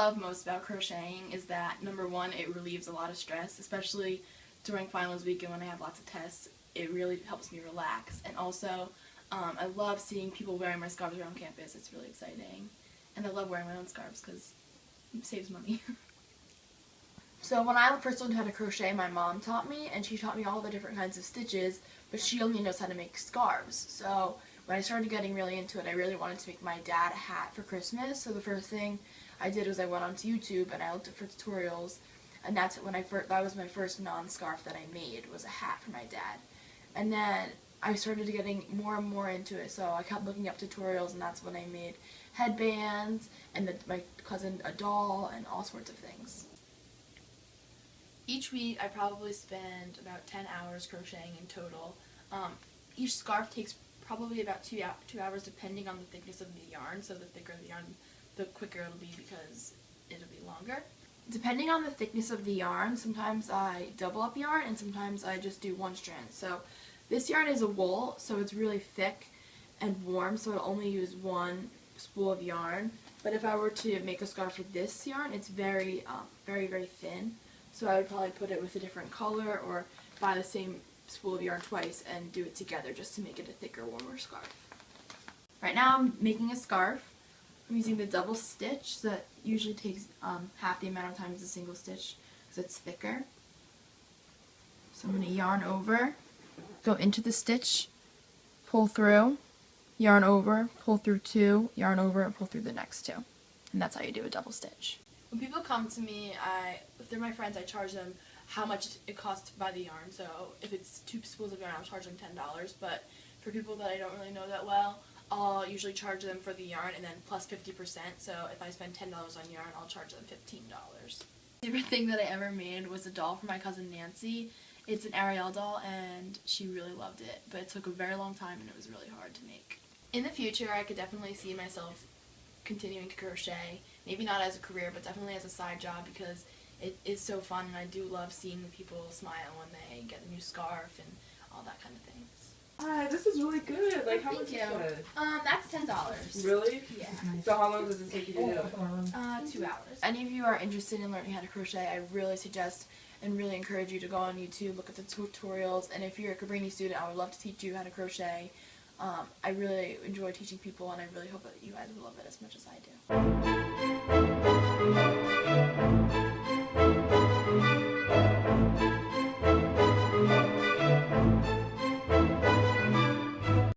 love most about crocheting is that, number one, it relieves a lot of stress, especially during finals weekend when I have lots of tests. It really helps me relax. And also, I love seeing people wearing my scarves around campus. It's really exciting. And I love wearing my own scarves because it saves money. So when I first learned how to crochet, my mom taught me, and she taught me all the different kinds of stitches, but she only knows how to make scarves. So when I started getting really into it, I really wanted to make my dad a hat for Christmas. So the first thing I did was I went onto YouTube and I looked for tutorials, and that was my first non-scarf that I made, was a hat for my dad. And then I started getting more and more into it, so I kept looking up tutorials, and that's when I made headbands, and my cousin a doll, and all sorts of things. Each week I probably spend about 10 hours crocheting in total. Each scarf takes probably about 2 hours depending on the thickness of the yarn, so the thicker the yarn, the quicker it'll be because it'll be longer. Depending on the thickness of the yarn, sometimes I double up yarn and sometimes I just do one strand. So this yarn is a wool, so it's really thick and warm, so I'll only use one spool of yarn. But if I were to make a scarf with this yarn, it's very, very thin. So I would probably put it with a different color or buy the same spool of yarn twice and do it together just to make it a thicker, warmer scarf. Right now I'm making a scarf. I'm using the double stitch, so that usually takes half the amount of time as a single stitch because it's thicker. So I'm going to yarn over, go into the stitch, pull through, yarn over, pull through two, yarn over, and pull through the next two. And that's how you do a double stitch. When people come to me, if they're my friends, I charge them how much it costs to buy the yarn. So if it's 2 spools of yarn, I'll charge them $10. But for people that I don't really know that well, I'll usually charge them for the yarn and then plus 50%. So if I spend $10 on yarn, I'll charge them $15. My favorite thing that I ever made was a doll for my cousin Nancy. It's an Ariel doll, and she really loved it. But it took a very long time, and it was really hard to make. In the future, I could definitely see myself continuing to crochet, maybe not as a career, but definitely as a side job because it is so fun, and I do love seeing the people smile when they get a new scarf and all that kind of things. Hi, this is really good. Like, how much is that? That's $10. Really? Yeah. So how long does it take you to do? 2 hours. Any of you are interested in learning how to crochet, I really suggest and really encourage you to go on YouTube, look at the tutorials, and if you're a Cabrini student, I would love to teach you how to crochet. I really enjoy teaching people, and I really hope that you guys will love it as much as I do.